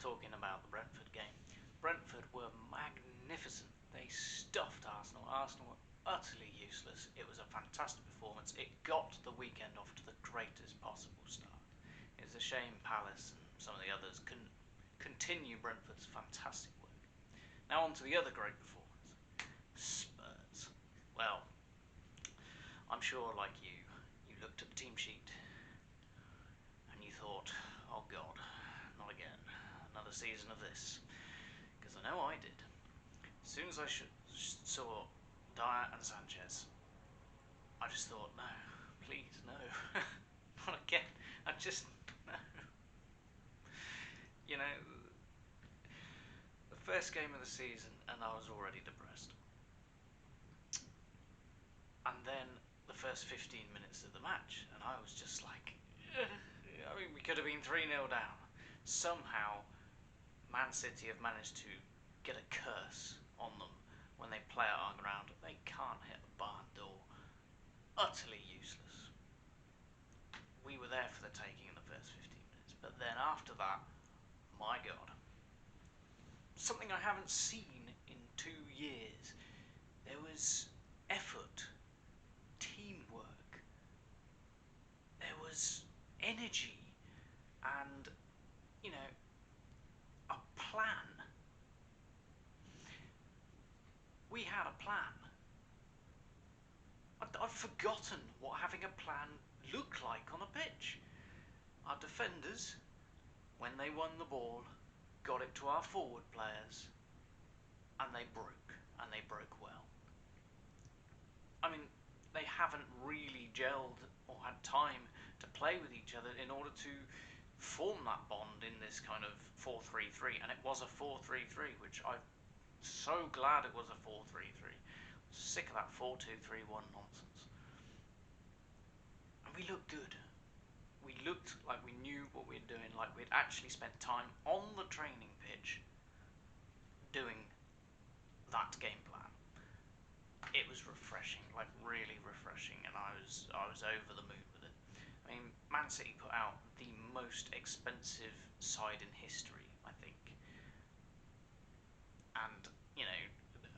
talking about the Brentford game. Brentford were magnificent. They stuffed Arsenal. Arsenal were utterly useless. It was a fantastic performance. It got the weekend off to the greatest possible start. It's a shame Palace and some of the others couldn't continue Brentford's fantastic work. Now on to the other great performance, Spurs. Well, I'm sure like you looked at the team sheet and you thought, oh God, not again, another season of this. Because I know I did. As soon as I saw Dyer and Sanchez, I just thought, no, please, no, not again. I just, no. You know, the first game of the season and I was already depressed. And then the first 15 minutes of the match, and I was just like, I mean, we could have been 3-0 down. Somehow, Man City have managed to get a curse on them when they play out on the ground. They can't hit a barn door. Utterly useless. We were there for the taking in the first 15 minutes, but then after that, my God. Something I haven't seen in 2 years. There was effort, teamwork, there was energy, and, you know, a plan. We had a plan. I'd forgotten what having a plan looked like on a pitch. Our defenders, when they won the ball, got it to our forward players, and they broke well. I mean, they haven't really gelled or had time to play with each other in order to form that bond in this kind of 4-3-3, and it was a 4-3-3, which I'm so glad it was a 4-3-3. Sick of that 4-2-3-1 nonsense. And we looked good. We looked like we knew what we were doing, like we'd actually spent time on the training pitch doing that game plan. It was refreshing, like really refreshing, and I was over the moon with it. I mean, Man City put out the most expensive side in history, I think. And, you know,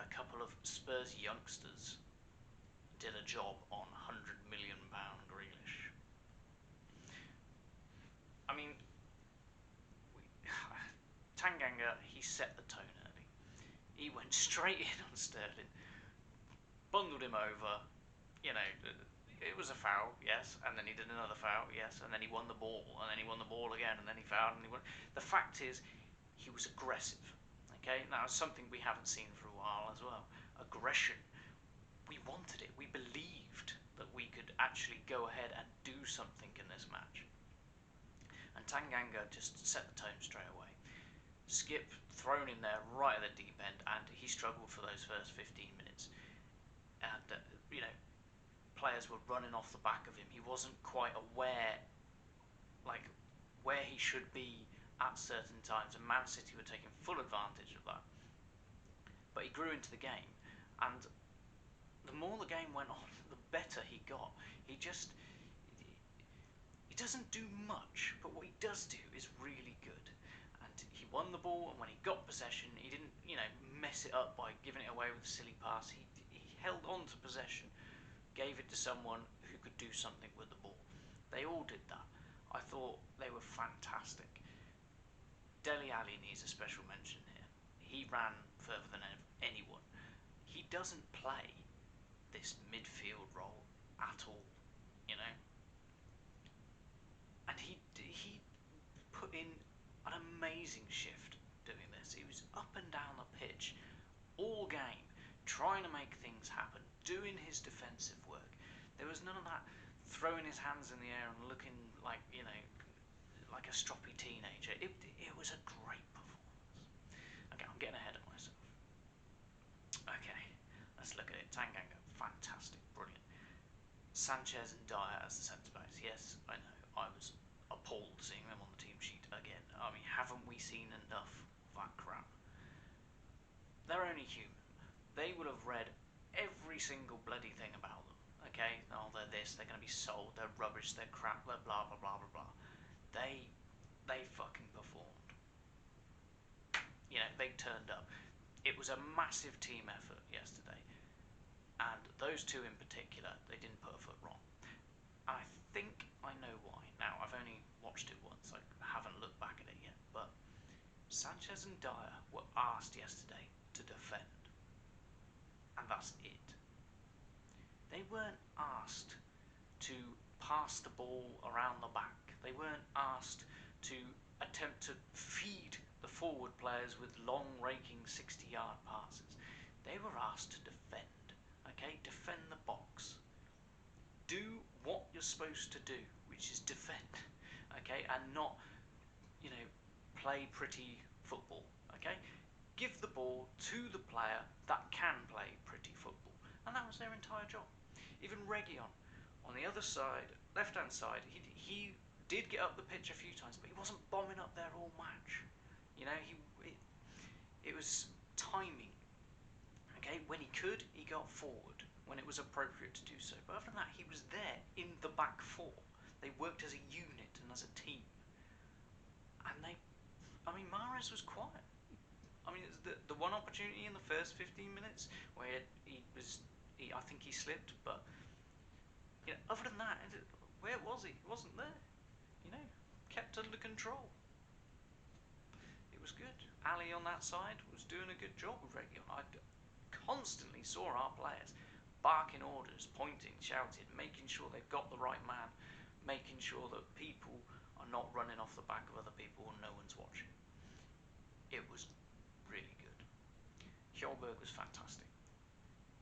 a couple of Spurs youngsters did a job on £100 million Grealish. I mean, Tanganga, he set the tone early. He went straight in on Sterling, bundled him over, you know, it was a foul, yes, and then he did another foul, yes, and then he won the ball, and then he won the ball again, and then he fouled, and he won. The fact is, he was aggressive, okay? Now, it's something we haven't seen for a while as well. Aggression. We wanted it. We believed that we could actually go ahead and do something in this match. And Tanganga just set the tone straight away. Skip thrown in there right at the deep end, and he struggled for those first 15 minutes. And, you know, players were running off the back of him. He wasn't quite aware, like, where he should be at certain times, and Man City were taking full advantage of that. But he grew into the game, and the more the game went on, the better he got. He doesn't do much, but what he does do is really good. And he won the ball, and when he got possession, he didn't, you know, mess it up by giving it away with a silly pass. He held on to possession, gave it to someone who could do something with the ball. They all did that. I thought they were fantastic. Dele Alli needs a special mention here. He ran further than anyone. He doesn't play this midfield role at all, you know. And he put in an amazing shift doing this. He was up and down the pitch all game, trying to make things happen, doing his defensive work. There was none of that throwing his hands in the air and looking like, you know, like a stroppy teenager. It was a great performance. Okay, I'm getting ahead of myself. Okay, let's look at it. Tanganga, fantastic, brilliant. Sanchez and Dyer as the centre-backs. Yes, I know, I was appalled seeing them on the team sheet again. I mean, haven't we seen enough of that crap? They're only human. They will have read every single bloody thing about them. Okay, oh, they're this, they're going to be sold, they're rubbish, they're crap, they're blah blah blah blah blah. They fucking performed. they turned up. It was a massive team effort yesterday, and those two in particular, they didn't put a foot wrong. And I think I know why. Now, I've only watched it once, I haven't looked back at it yet, but Sanchez and Dyer were asked yesterday to defend, and that's it. They weren't asked to pass the ball around the back. They weren't asked to attempt to feed the forward players with long raking 60-yard passes. They were asked to defend. Okay, defend the box. Do what you're supposed to do, which is defend. Okay, and not, play pretty football. Okay, give the ball to the player that can play pretty football, and that was their entire job. Even Region, on the other side, left-hand side, he did get up the pitch a few times, but he wasn't bombing up there all match. It was timing. Okay, when he could, he got forward when it was appropriate to do so. But other than that, he was there in the back four. They worked as a unit and as a team. And Mahrez was quiet. It's the one opportunity in the first 15 minutes where I think he slipped, but other than that, where was he? He wasn't there. Kept under control. It was good. Ali on that side was doing a good job with Region. I constantly saw our players barking orders, pointing, shouting, making sure they've got the right man, making sure that people are not running off the back of other people and no one's watching. It was really good. Hjolberg was fantastic,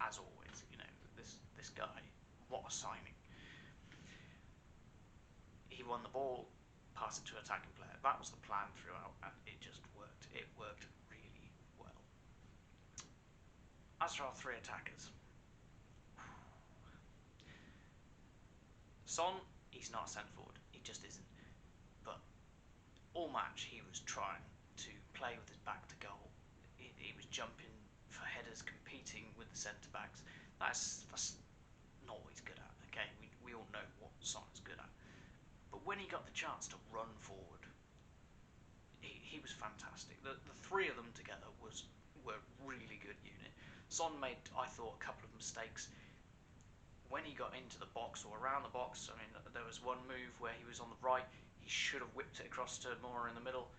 as always. This guy, what a signing. He won the ball, passed it to an attacking player. That was the plan throughout, and it just worked. It worked really well. As for our three attackers, Son, he's not a centre forward. He just isn't. But all match, he was trying to play with his back to goal. He was jumping for headers, competing with the centre backs. That's not what he's good at. Okay, we all know what Son is good at. But when he got the chance to run forward, he was fantastic. The three of them together were a really good unit. Son made, I thought, a couple of mistakes when he got into the box or around the box. There was one move where he was on the right. He should have whipped it across to Moura in the middle.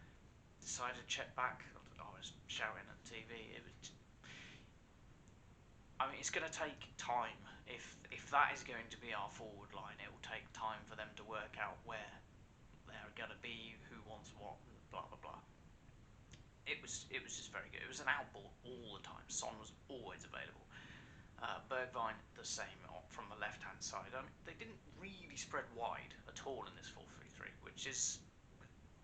Decided to check back. I was shouting at TV. It's going to take time. If that is going to be our forward line, it will take time for them to work out where they're going to be, who wants what, and blah blah blah. It was just very good. It was an outball all the time. Son was always available. Bergwijn the same from the left hand side. They didn't really spread wide at all in this 4-3-3, which is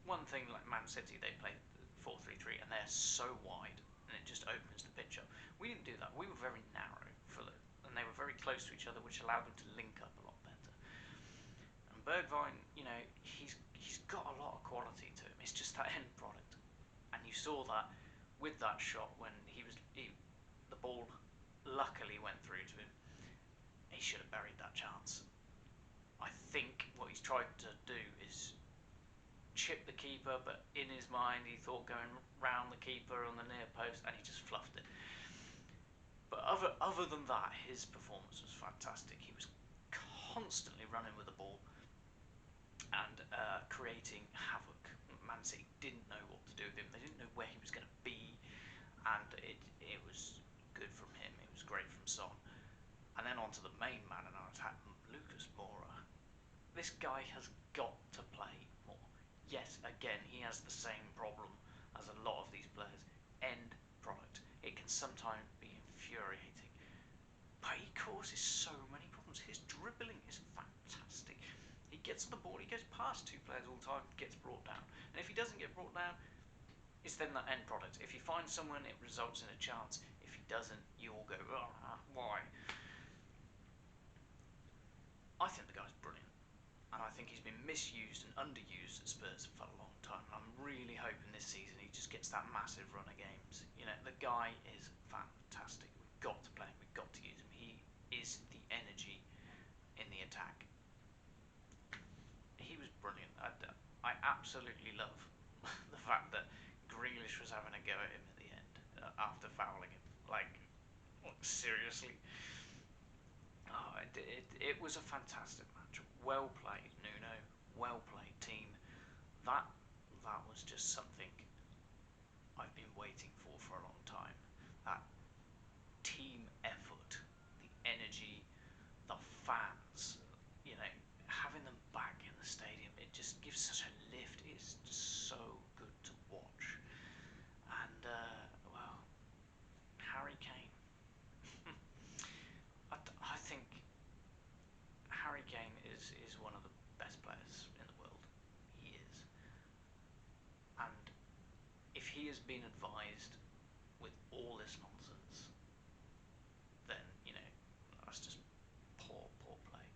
one thing. Like Man City, they play 4-3-3 and they're so wide, and it just opens the pitch up. We didn't do that. We were very narrow and they were very close to each other, which allowed them to link up a lot better. And Bergwijn, he's got a lot of quality to him. It's just that end product, and you saw that with that shot when the ball luckily went through to him. He should have buried that chance. I think what he's tried to do is chip the keeper, but in his mind he thought going round the keeper on the near post, and he just fluffed it. But other than that, his performance was fantastic. He was constantly running with the ball and creating havoc. Man City didn't know what to do with him. They didn't know where he was going to be, and it was good from him. It was great from Son. And then on to the main man in our attack, Lucas Moura. This guy has got to play more. Yes, again, he has the same problem as a lot of these players. End product. It can sometimes be infuriating, but he causes so many problems. His dribbling is fantastic. He gets on the ball, he goes past two players all the time, gets brought down. And if he doesn't get brought down, it's then that end product. If he finds someone, it results in a chance. If he doesn't, you all go, why? I think the guy's brilliant, and I think he's been misused and underused at Spurs for a long time. I'm really hoping this season he just gets that massive run of games. The guy is fantastic. We've got to play him. We've got to use him. He is the energy in the attack. He was brilliant. I absolutely love the fact that Grealish was having a go at him after fouling him. Like, seriously. Oh, it was a fantastic match. Well played, Nuno. Well played, team. That that was just something I've been waiting for a long time. That team effort, the energy, the fans, you know, having them back in the stadium, it just gives such a lift. It's just so good to watch. And, well, Harry Kane. I think Harry Kane is one of the best players in the world. He is. And if he has been advised with all this nonsense, then, that's just poor play.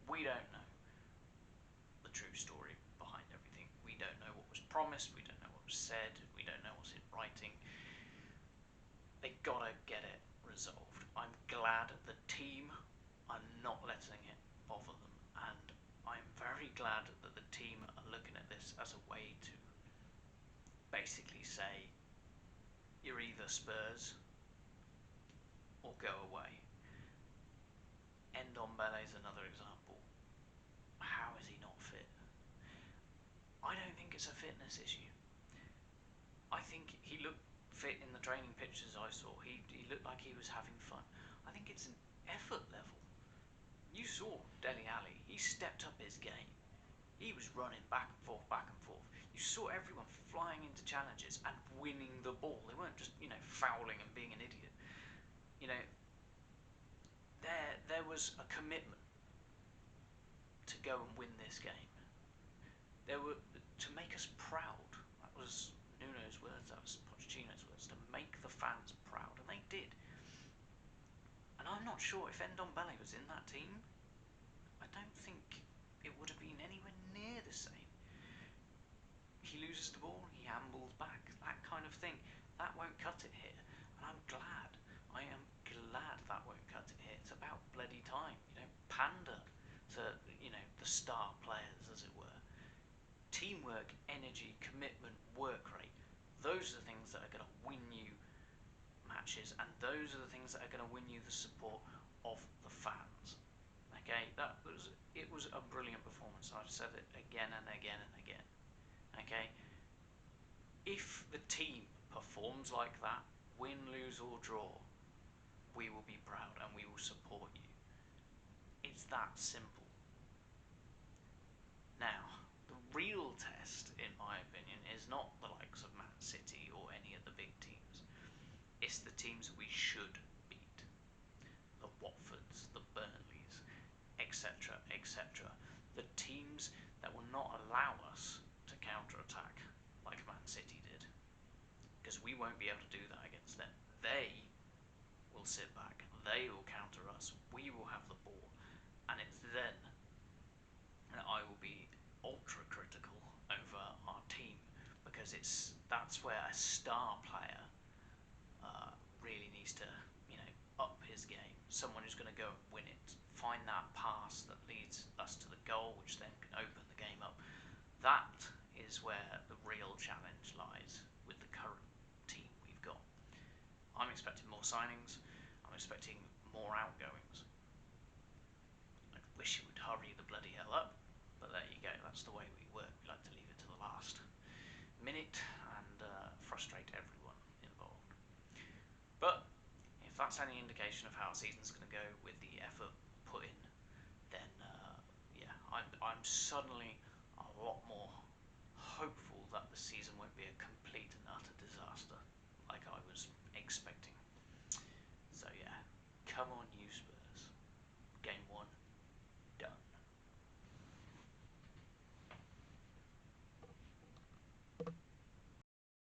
We don't know the true story behind everything. We don't know what was promised. We don't know what was said. We don't know what's in writing. They gotta get it resolved. I'm glad the team are not letting it bother them, and I'm very glad that the team are looking at this as a way to basically say, you're either Spurs or go away. Ndombele is another example. How is he not fit? I don't think it's a fitness issue. I think he looked fit in the training pictures I saw. He looked like he was having fun. I think it's an effort level. You saw Dele Alli. He stepped up his game. He was running back and forth, back and forth. You saw everyone flying into challenges and winning the ball. They weren't just, fouling and being an idiot. There was a commitment to go and win this game. There were to make us proud. That was Nuno's words. That was Pochettino's words. To make the fans proud, and they did. And I'm not sure if Ndombele was in that team. I don't think it would have been anywhere near the same. He loses the ball, he ambles back, that kind of thing. That won't cut it here. And I'm glad. I am glad that won't cut it here. It's about bloody time. Pander to, the star players, as it were. Teamwork, energy, commitment, work rate. Those are the things that are going to win you matches, and those are the things that are going to win you the support of the fans. Okay, it was a brilliant performance. I've said it again and again and again. Okay, if the team performs like that, win, lose or draw, we will be proud and we will support you. It's that simple. Now, the real test, in my opinion, is not the likes of Man City or any of the big teams. It's the teams we should beat. The Watfords, the Burnleys, etc., etc. The teams that will not allow us to counter-attack like Man City did. Because we won't be able to do that against them. They will sit back. They will counter us. We will have the ball. And it's then that I will be ultra critical over our team, because that's where a star player really needs to, up his game. Someone who's going to go and win it, find that pass that leads us to the goal, which then can open the game up. That is where the real challenge lies with the current team we've got. I'm expecting more signings. I'm expecting more outgoings. I wish it would hurry the bloody hell up, but there you go. That's the way we work. We like to leave it to the last minute and frustrate everyone involved. But if that's any indication of how a season's going to go with the effort put in, then yeah, I'm suddenly a lot more hopeful that the season won't be a complete and utter disaster like I was expecting